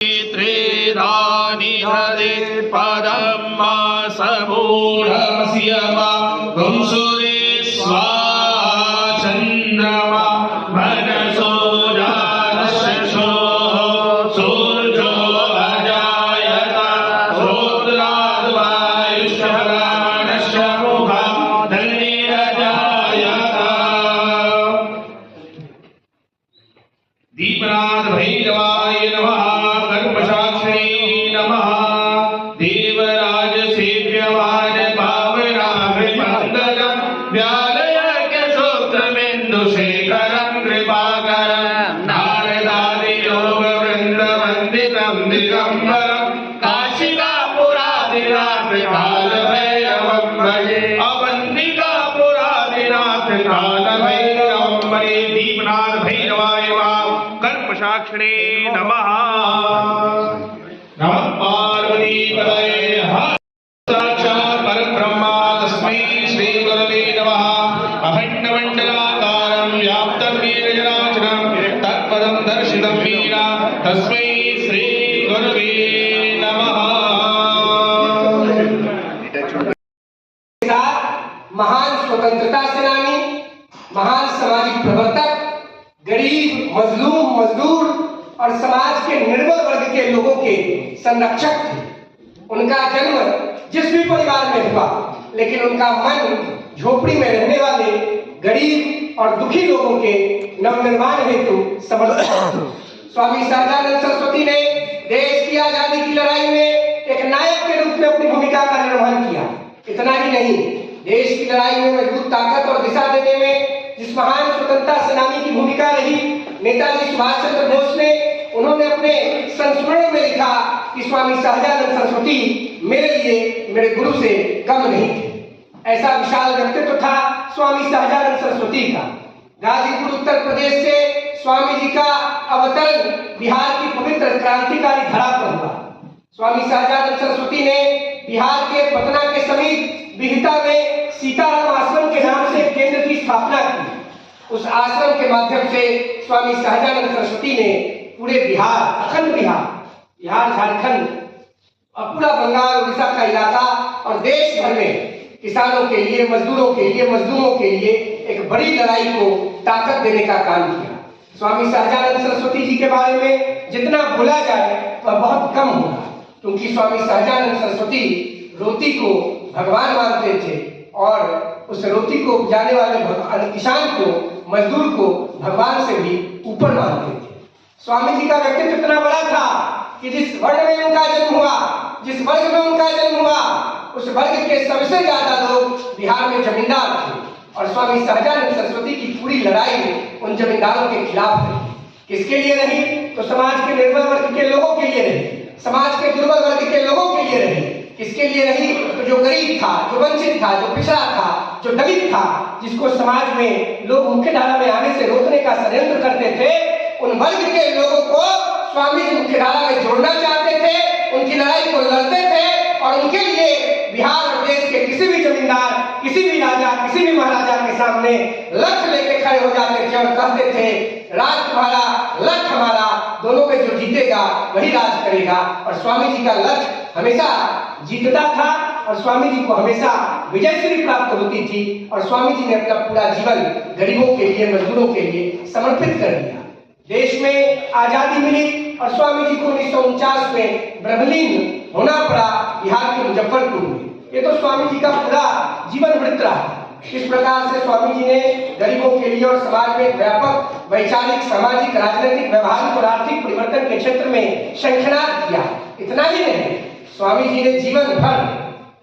त्रेधानि हरे पदं मासमूढस्य वा वंशुरे स्वाहा चन्द्रमा मनसो जातशशोः सूर्यो अजायत श्रोत्राद्वायुष्यप्राणस्य मुखं धन्निरजायत। दीपनाथ भैरवाय नमः। कर्मसाक्षिणे नमः। देवराज सेव्यमान पावनाभिमंगलम् व्यालयज्ञ श्रोत्रबिन्दुशेखरं कृपाकरं नारदादि योग वृंद वंदितं दिगंबरं काशिकापुरादिनाथ काल भैरवं भजे। अवंतिकापुरादिनाथ काल भैरवं भजे। दीपनाथ भैरवाय नमः। कर्मसाक्षिणे नमः। नमः पार्वतीपतये। साक्षात् परब्रह्मा तस्मै श्री गुरवे नमः। अखण्डमण्डलाकारं व्याप्तं येन चराचरं तत्पदं दर्शितं येन तस्मै श्री गुरवे नमः। महान स्वतंत्रता सेनानी, महान सामाजिक प्रवर्तक, गरीब, मजलूम, मजदूर और समाज के निर्बल वर्ग के लोगों के संरक्षक थे। उनका जन्म जिस भी परिवार में हुआ, लेकिन उनका मन झोपड़ी में रहने वाले गरीब और दुखी लोगों के नवनिर्माण हेतु समर्पित। स्वामी सहजानंद सरस्वती ने देश की आजादी की लड़ाई में एक नायक के रूप में अपनी भूमिका का निर्वहन किया। इतना ही नहीं, देश की लड़ाई में मजबूत ताकत और दिशा देने में जिस महान स्वतंत्रता सेनानी की भूमिका रही, नेताजी सुभाष चंद्र बोस ने, उन्होंने अपने संस्मरणों में लिखा कि स्वामी सहजानंद सरस्वती मेरे लिए मेरे गुरु से कम नहीं थे। ऐसा विशाल व्यक्तित्व था स्वामी सहजानंद सरस्वती का। गाजीपुर उत्तर प्रदेश से स्वामी जी का अवतरण बिहार की पवित्र क्रांतिकारी धरा पर हुआ। स्वामी सहजानंद सरस्वती ने बिहार के पटना के समीप बिहटा में सीताराम आश्रम के नाम से केंद्र की स्थापना की। उस आश्रम के माध्यम से स्वामी सहजानंद सरस्वती ने पूरे बिहार, अखंड बिहार, झारखंड और पूरा बंगाल, उड़ीसा का इलाका और देश भर में किसानों के लिए, मजदूरों के लिए, मजदूरों के लिए एक बड़ी लड़ाई को ताकत देने का काम किया। स्वामी सहजानंद सरस्वती जी के बारे में जितना बोला जाए वह बहुत कम होगा, क्योंकि स्वामी सहजानंद सरस्वती रोटी को भगवान मानते थे और उस रोटी को उपजाने वाले किसान को, मजदूर को भगवान से भी ऊपर मानते थे। स्वामी जी का व्यक्तित्व इतना बड़ा था कि जिस वर्ग में उनका जन्म हुआ, उस वर्ग के सबसे ज्यादा लोग बिहार में जमींदार थे और स्वामी सहजानंद सरस्वती की पूरी लड़ाई उन जमींदारों के खिलाफ रही। किसके लिए रही? तो समाज के निर्बल वर्ग के लोगों के लिए रही, समाज के दुर्बल वर्ग के लोगों के लिए रही। किसके लिए रही? तो जो गरीब था, जो वंचित था, जो पिछड़ा था, जो दलित था, जिसको समाज में लोग मुख्य धारा में आने से रोकने का षड्यंत्र करते थे, उन वर्ग के लोगों को स्वामी जी मुख्य धारा में जोड़ना चाहते थे, उनकी लड़ाई को लड़ते थे और उनके लिए बिहार और देश के किसी भी जमींदार, किसी भी राजा, किसी भी महाराजा के सामने लक्ष्य लेके खड़े हो जाते थे और कहते थे, राज तुम्हारा, लक्ष्य हमारा, दोनों में जो जीतेगा वही राज करेगा। और स्वामी जी का लक्ष्य हमेशा जीतता था और स्वामी जी को हमेशा विजयश्री प्राप्त होती थी और स्वामी जी ने अपना पूरा जीवन गरीबों के लिए, मजदूरों के लिए समर्पित कर दिया। देश में आजादी मिली और स्वामी जी को 1949 में ब्रह्मलीन होना पड़ा बिहार के मुजफ्फरपुर में। ये तो स्वामी जी का पूरा जीवन वृत्त रहा। इस प्रकार से स्वामी जी ने गरीबों के लिए और समाज में व्यापक वैचारिक, सामाजिक, राजनीतिक, व्यवहारिक और आर्थिक परिवर्तन के क्षेत्र में शंखनाद किया। इतना ही नहीं, स्वामी जी ने जीवन भर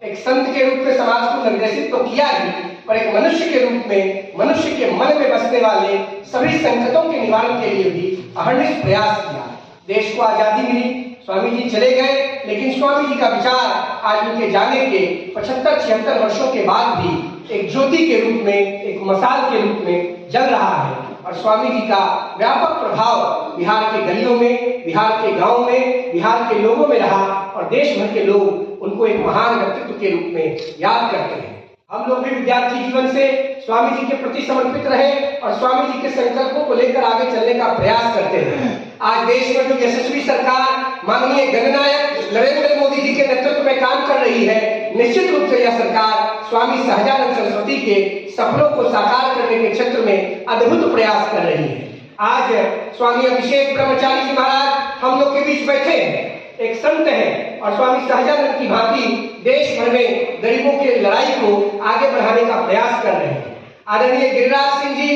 एक संत के रूप में समाज को निर्देशित तो किया ही, पर एक मनुष्य के रूप में मनुष्य के मन में बसने वाले सभी संकटों के निवारण के लिए भी अहर्निश प्रयास किया। देश को आजादी मिली, स्वामी जी चले गए, लेकिन स्वामी जी का विचार आज उनके जाने के 75-76 वर्षों के बाद भी एक ज्योति के रूप में, एक मसाल के रूप में जल रहा है और स्वामी जी का व्यापक प्रभाव बिहार के गलियों में, बिहार के गांव में, बिहार के लोगों में रहा और देश भर के लोग उनको एक महान व्यक्तित्व के रूप में याद करते हैं। हम लोग भी विद्यार्थी जीवन से स्वामी जी के प्रति समर्पित रहे और स्वामी जी के संकल्पों को लेकर आगे चलने का प्रयास करते हैं। आज देश में जो यशस्वी सरकार माननीय जननायक नरेंद्र मोदी जी के नेतृत्व में काम कर रही है, निश्चित रूप से यह सरकार स्वामी सहजानंद सरस्वती के सपनों को साकार करने के क्षेत्र में अद्भुत प्रयास कर रही है। आज स्वामी अभिषेक ब्रह्मचारी जी महाराज हम लोग के बीच बैठे हैं, एक संत है और स्वामी सहजानंद की भांति देश भर में गरीबों की लड़ाई को आगे बढ़ाने का प्रयास कर रहे हैं। आदरणीय गिरिराज सिंह जी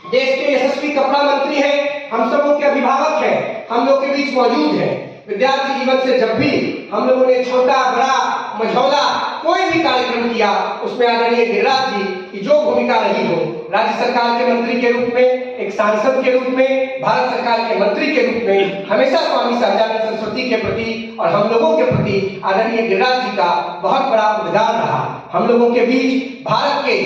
देश के यशस्वी कपड़ा मंत्री हैं, हम सबों के अभिभावक हैं, हम लोग के बीच मौजूद हैं। विद्यार्थी जीवन से जब भी हम लोगों ने छोटा बड़ा मझौला कोई भी कार्यक्रम किया, उसमें आदरणीय गिरिराज जी की जो भूमिका रही हो, राज्य सरकार के मंत्री के रूप में, एक सांसद के रूप में, भारत सरकार के मंत्री के रूप में हमेशा स्वामी सहजानंद सरस्वती के प्रति और हम लोगों के प्रति आदरणीय गिरिराज जी का बहुत बड़ा योगदान रहा। हम लोगों के बीच भारत के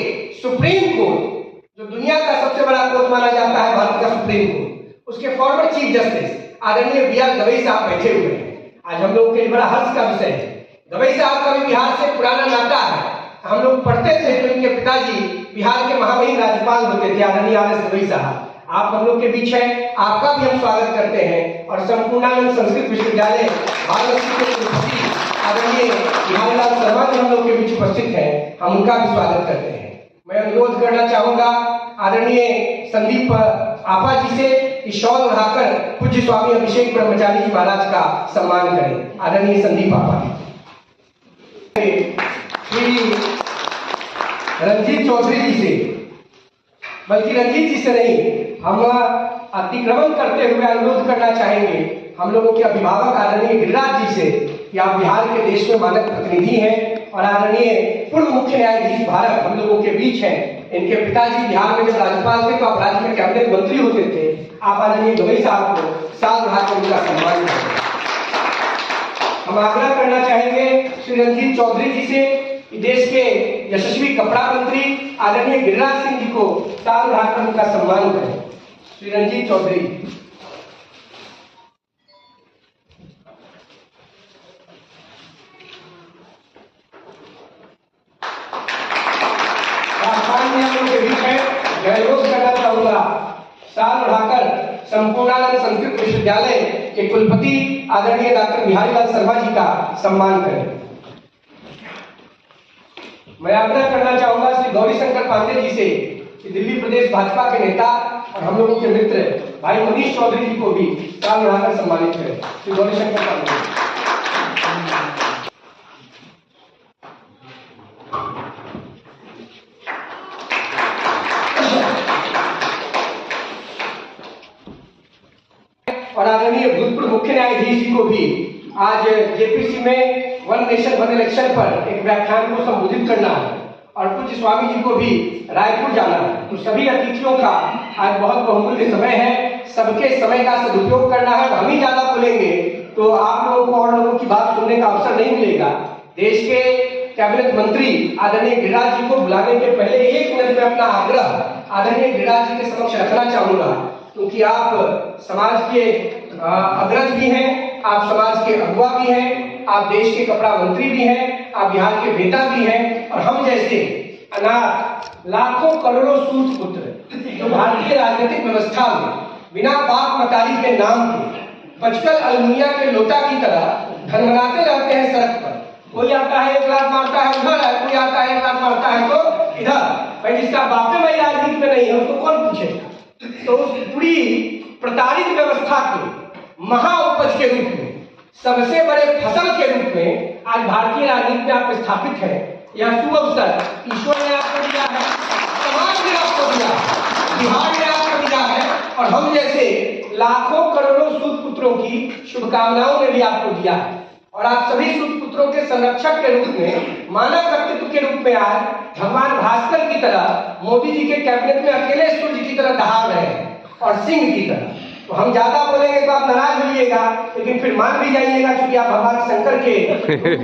सुप्रीम कोर्ट, जो दुनिया का सबसे बड़ा कोर्ट माना जाता है, भारत का सुप्रीम कोर्ट, उसके फॉर्मर चीफ जस्टिस आदरणीय बी आर गवई साहब बैठे हुए हैं। आज हम लोग के लिए बड़ा हर्ष का विषय है। गवई साहब का भी बिहार से पुराना नाता है। हम लोग पढ़ते थे तो इनके पिताजी बिहार के महामहिम राज्यपाल होते थे, आदरणीय आर एस गवई साहब। आप हम लोग के बीच है, आपका भी हम स्वागत करते हैं। और संपूर्णानंद संस्कृत विश्वविद्यालय वाराणसी के कुलपति आदरणीय बिहारीलाल शर्मा जी हम लोग के बीच उपस्थित हैं, हम उनका भी स्वागत करते हैं। मैं अनुरोध करना चाहूंगा आदरणीय संदीप आपा जी से कि शॉल उड़ाकर पूज्य स्वामी अभिषेक ब्रह्मचारी जी महाराज का सम्मान करें। आदरणीय संदीप आपा श्री रंजीत चौधरी जी से, बल्कि रंजीत जी से नहीं, हम अतिक्रमण करते हुए अनुरोध करना चाहेंगे हम लोगों के अभिभावक आदरणीय गिरिराज जी से कि आप बिहार के देश में मानक प्रतिनिधि हैं और आदरणीय पूर्व मुख्य न्यायाधीश भारत हम लोगों के बीच हैं। इनके पिताजी बिहार में जब राज्यपाल थे तो आप राज्य में कैबिनेट मंत्री होते थे। आप आदरणीय गवई साहब को साल बढ़ाकर उनका सम्मान करें। हम आग्रह करना चाहेंगे श्री रंजीत चौधरी जी से कि देश के यशस्वी कपड़ा मंत्री आदरणीय गिरिराज सिंह जी को साल बढ़ाकर उनका सम्मान करें। श्री रंजीत चौधरी। अनुरोध करना चाहूंगा साल बढ़ाकर संपूर्णानंद संस्कृत विश्वविद्यालय के कुलपति आदरणीय डॉक्टर बिहारीलाल शर्मा जी का सम्मान करें। मैं आग्रह करना चाहूंगा श्री गौरी शंकर पांडे जी से कि दिल्ली प्रदेश भाजपा के नेता और हम लोगों के मित्र भाई मनीष चौधरी जी को भी साल बढ़ाकर सम्मानित करें। श्री गौरी शंकर पांडे। और आदरणीय भूतपूर्व मुख्य न्यायाधीश जी को भी आज जेपीसी में वन नेशन वन इलेक्शन पर एक व्याख्यान को संबोधित करना है और पूज्य स्वामी जी को भी रायपुर जाना है। तो सभी अतिथियों का आज बहुत बहुमूल्य समय है, सबके समय का सदुपयोग करना है। हम ही ज्यादा बोलेंगे तो आप लोगों को और लोगों की बात सुनने का अवसर नहीं मिलेगा। देश के कैबिनेट मंत्री आदरणीय गिरिराज जी को बुलाने के पहले एक मिनट में अपना आग्रह आदरणीय गिरिराज जी के समक्ष रखना चाहूंगा, क्योंकि आप समाज के अग्रज भी हैं, आप समाज के अगुवा भी हैं, आप देश के कपड़ा मंत्री भी हैं, आप बिहार के बेटा भी हैं और हम जैसे अनाथ लाखों करोड़ों सूत पुत्र जो भारतीय राजनीतिक व्यवस्था में बिना बाप मतारी के नाम के बचकर अलमुनिया के लोटा की तरह धनमनाते रहते हैं सड़क पर। कोई आता है 1 लाख मारता है उधर है, कोई आता है 1 लाख मारता है तो इधर। भाई जिसका बापे भाई राजनीति में नहीं है उसको कौन पूछेगा? तो उस पूरी प्रताड़ित व्यवस्था के महाउपज के रूप में, सबसे बड़े फसल के रूप में आज भारतीय राजनीति में आप स्थापित है। यह शुभ अवसर ईश्वर ने आपको दिया है, समाज ने आपको दिया है, बिहार ने आपको दिया है और हम जैसे लाखों करोड़ों सूत पुत्रों की शुभकामनाओं ने भी आपको दिया है। और आप सभी सूत पुत्रों के संरक्षक के रूप में, मानव व्यक्तित्व के रूप में आज भगवान भास्कर की तरह मोदी जी के कैबिनेट में अकेले सूर्य की तरह दहाड़ रहे हैं और सिंह की तरह। तो हम ज्यादा बोलेंगे तो आप नाराज होइएगा, लेकिन फिर मान भी जाइएगा क्योंकि आप भगवान शंकर के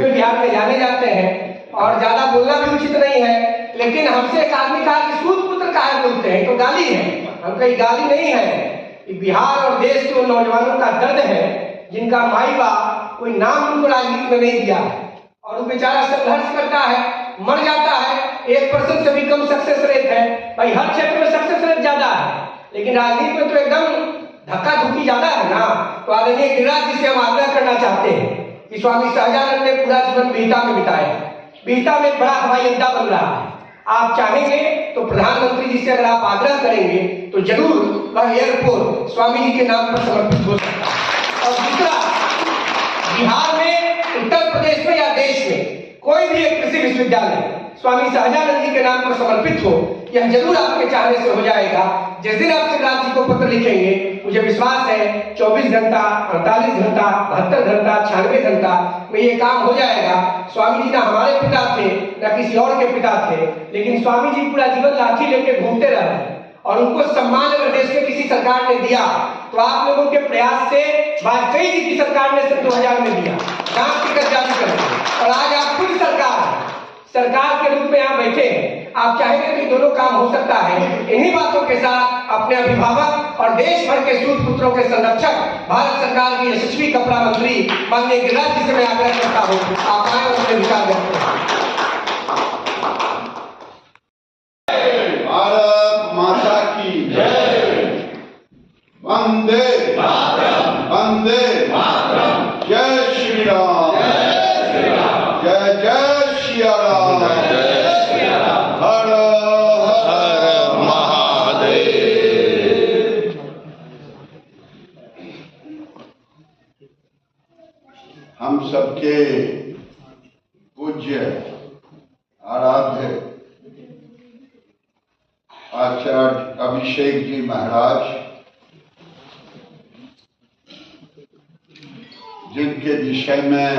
बिहार में जाने जाते हैं और ज्यादा बोलना भी उचित नहीं है। लेकिन हमसे एक आदमी कहा कि सूत पुत्र काहे बोलते हैं, तो गाली है। हम कहीं गाली नहीं है, बिहार और देश के उन नौजवानों का दर्द है जिनका माई बाप कोई नाम उनको राजनीति में नहीं दिया है और वो बेचारा संघर्ष करता है, मर जाता है। 1% से भी कम सक्सेस रेट है। भाई हर क्षेत्र में सक्सेस रेट ज्यादा है, लेकिन राजनीति में तो एकदम धक्का धुक्की ज्यादा है ना, तो आदरणीय गिरिराज जी से हम आग्रह करना चाहते हैं कि स्वामी सहजानंद ने पूरा जीवन बिहटा में बिताया। बिहटा में एक बड़ा हवाई अड्डा बन रहा है। आप चाहेंगे तो प्रधानमंत्री जी से अगर आप आग्रह करेंगे तो जरूर वह एयरपोर्ट स्वामी जी के नाम पर समर्पित हो सकता है। और दूसरा, बिहार में, उत्तर प्रदेश में या देश में कोई भी एक कृषि विश्वविद्यालय स्वामी सहजानंद जी के नाम पर समर्पित हो, यह जरूर आपके चाहने से हो जाएगा। जिस दिन आप शिवराज जी को पत्र लिखेंगे, मुझे विश्वास है 24 घंटा, 48 घंटा, 72 घंटा, 96 घंटा में ये काम हो जाएगा। स्वामी जी ना हमारे पिता थे ना किसी और के पिता थे, लेकिन स्वामी जी पूरा जीवन लाठी लेके घूमते रहे और उनको सम्मान अगर देश में किसी सरकार ने दिया तो आप लोगों के प्रयास से वाजपेयी जी की सरकार ने सन 2000 में दिया, डाक टिकट जारी करके। और आज आप खुद सरकार के रूप में यहाँ बैठे हैं। आप चाहेंगे तो दोनों काम हो सकता है। इन्हीं बातों के साथ अपने अभिभावक और देश भर के सूत पुत्रों के संरक्षक भारत सरकार की यशस्वी कपड़ा मंत्री माननीय गिरिराज जी से मैं आग्रह करता हूँ, आप आए और अपने विचार व्यक्त करें। भारत माता की जय। वंदे वंदे जय श्री राम, जय जय श्री राम, हर हर महादेव। हम सबके पूज्य आराध्य आचार्य अभिषेक जी महाराज, जिनके विषय में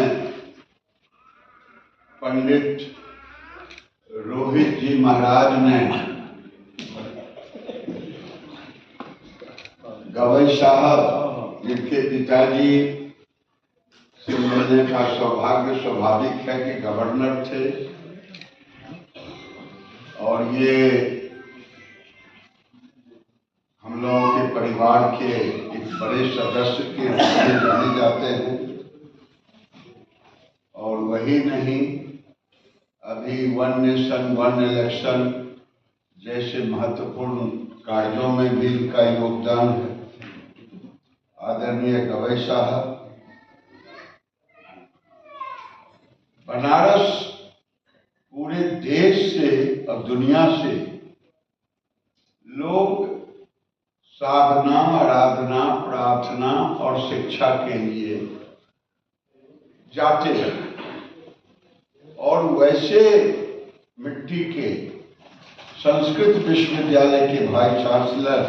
पंडित रोहित जी महाराज ने गवई साहब, जिनके पिताजी से मिलने का सौभाग्य स्वाभाविक है कि गवर्नर थे और ये हम लोगों के परिवार के एक बड़े सदस्य के रूप में जाने जाते हैं। और वही नहीं, अभी वन नेशन वन इलेक्शन जैसे महत्वपूर्ण कार्यों में भी इनका योगदान है। आदरणीय गवई साहब, बनारस पूरे देश से और दुनिया से लोग साधना, आराधना, प्रार्थना और शिक्षा के लिए जाते हैं। और वैसे मिट्टी के संस्कृत विश्वविद्यालय के वाइस चांसलर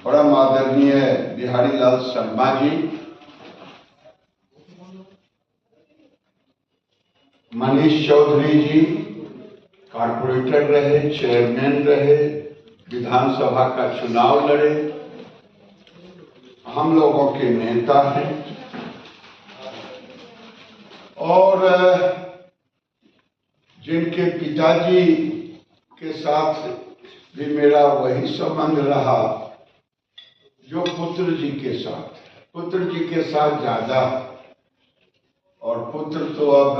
परम आदरणीय बिहारी लाल शर्मा जी, मनीष चौधरी जी कारपोरेटर रहे, चेयरमैन रहे, विधानसभा का चुनाव लड़े, हम लोगों के नेता हैं। और जिनके पिताजी के साथ भी मेरा वही संबंध रहा जो पुत्र जी के साथ, पुत्र जी के साथ ज्यादा। और पुत्र तो अब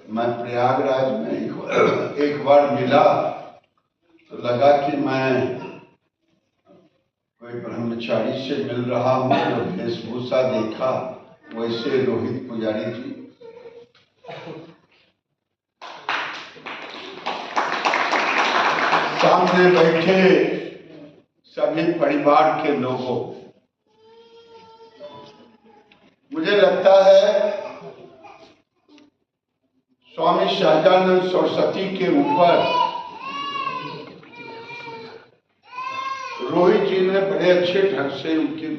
मैं प्रयागराज में एक बार मिला तो लगा कि मैं कोई ब्रह्मचारी से मिल रहा हूँ। जो वेशभूषा देखा वैसे रोहित पुजारी जी, सामने बैठे सभी परिवार के लोगों, मुझे लगता है स्वामी सहजानंद सरस्वती के ऊपर रोहित जी ने बड़े अच्छे ढंग से उनकी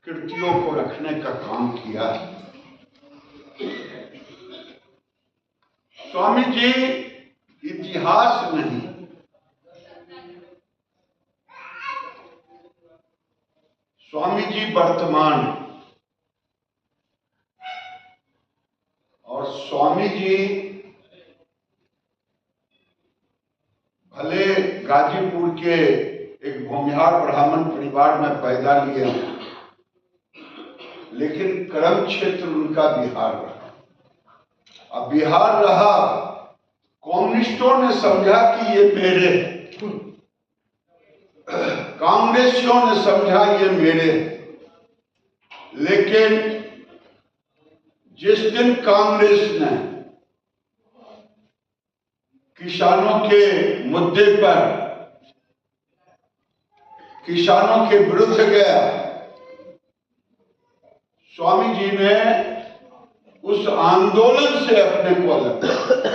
कृतियों को रखने का काम किया। स्वामी जी इतिहास नहीं, स्वामी जी वर्तमान, और स्वामी जी भले गाजीपुर के एक भूमिहार ब्राह्मण परिवार में पैदा लिए, लेकिन कर्म क्षेत्र उनका बिहार रहा। अब बिहार रहा, कम्युनिस्टों ने समझा कि ये मेरे कांग्रेसियों ने समझा ये मेरे, लेकिन जिस दिन कांग्रेस ने किसानों के मुद्दे पर किसानों के विरुद्ध गया, स्वामी जी ने उस आंदोलन से अपने को अलग किया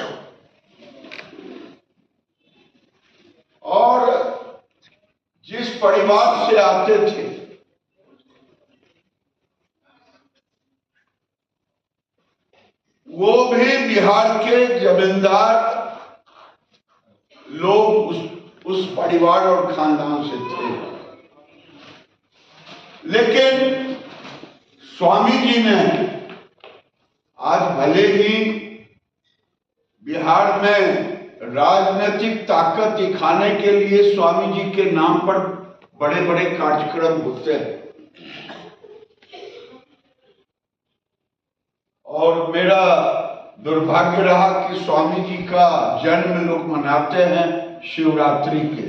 और जिस परिवार से आते थे वो भी बिहार के जमींदार लोग उस परिवार और खानदान से थे। लेकिन स्वामी जी ने आज भले ही बिहार में राजनीतिक ताकत दिखाने के लिए स्वामी जी के नाम पर बड़े बड़े कार्यक्रम होते हैं, और मेरा दुर्भाग्य रहा कि स्वामी जी का जन्म लोग मनाते हैं शिवरात्रि के।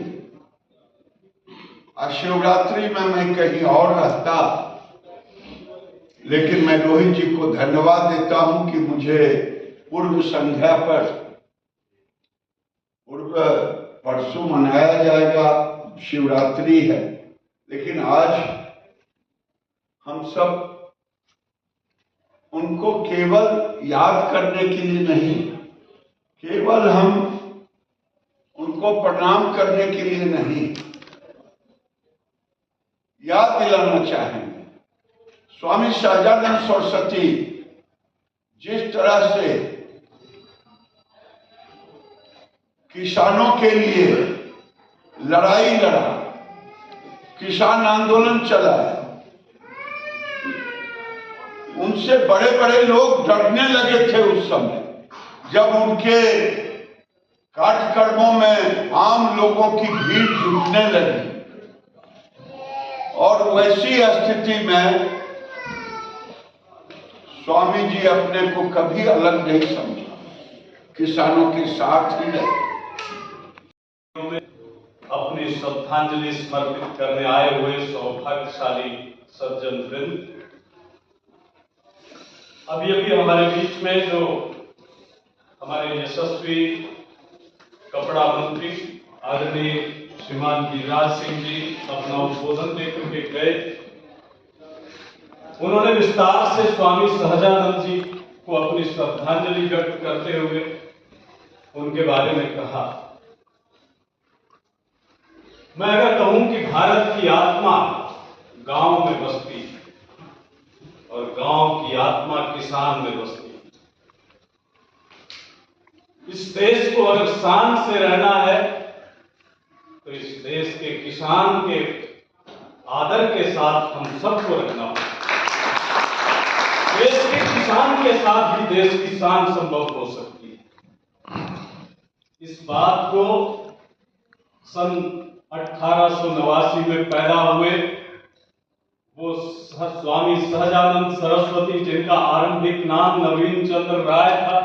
आज शिवरात्रि में मैं कहीं और रहता, लेकिन मैं रोहित जी को धन्यवाद देता हूं कि मुझे पूर्व संध्या पर परसों मनाया जाएगा, शिवरात्रि है, लेकिन आज हम सब उनको केवल याद करने के लिए नहीं, केवल हम उनको प्रणाम करने के लिए नहीं, याद दिलाना चाहेंगे स्वामी सहजानंद सरस्वती जिस तरह से किसानों के लिए लड़ाई लड़ा, किसान आंदोलन चलाया, उनसे बड़े बड़े लोग डरने लगे थे उस समय, जब उनके कार्यक्रमों में आम लोगों की भीड़ जुटने लगी। और वैसी स्थिति में स्वामी जी अपने को कभी अलग नहीं समझा, किसानों के साथ ही रहे। अपनी श्रद्धांजलि समर्पित करने आए हुए सौभाग्यशाली सज्जन वृंद, अभी अभी हमारे बीच में जो हमारे यशस्वी कपड़ा मंत्री आदरणीय श्रीमान गिरिराज सिंह जी अपना उद्बोधन देकर के गए, उन्होंने विस्तार से स्वामी सहजानंद जी को अपनी श्रद्धांजलि व्यक्त करते हुए उनके बारे में कहा। मैं अगर कहूं कि भारत की आत्मा गांव में बसती और गांव की आत्मा किसान में बसती, इस देश को अगर शान से रहना है तो इस देश के किसान के आदर के साथ हम सबको रखना होगा। देश के किसान के साथ ही देश की शान संभव हो सकती है। इस बात को सन 1889 में पैदा हुए वो स्वामी सहजानंद सरस्वती, जिनका आरंभिक नाम नवीन चंद्र राय था,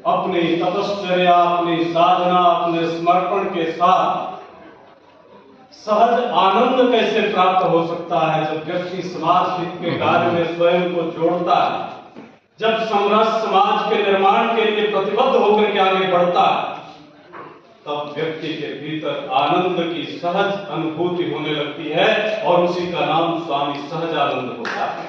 अपनी तपश्चर्या, अपनी साधना, अपने समर्पण के साथ सहज आनंद कैसे प्राप्त हो सकता है जब व्यक्ति समाज हित के कार्य में स्वयं को जोड़ता है, जब समरस समाज के निर्माण के लिए प्रतिबद्ध होकर के आगे बढ़ता है, तब व्यक्ति के भीतर आनंद की सहज अनुभूति होने लगती है और उसी का नाम स्वामी सहजानंद होता है।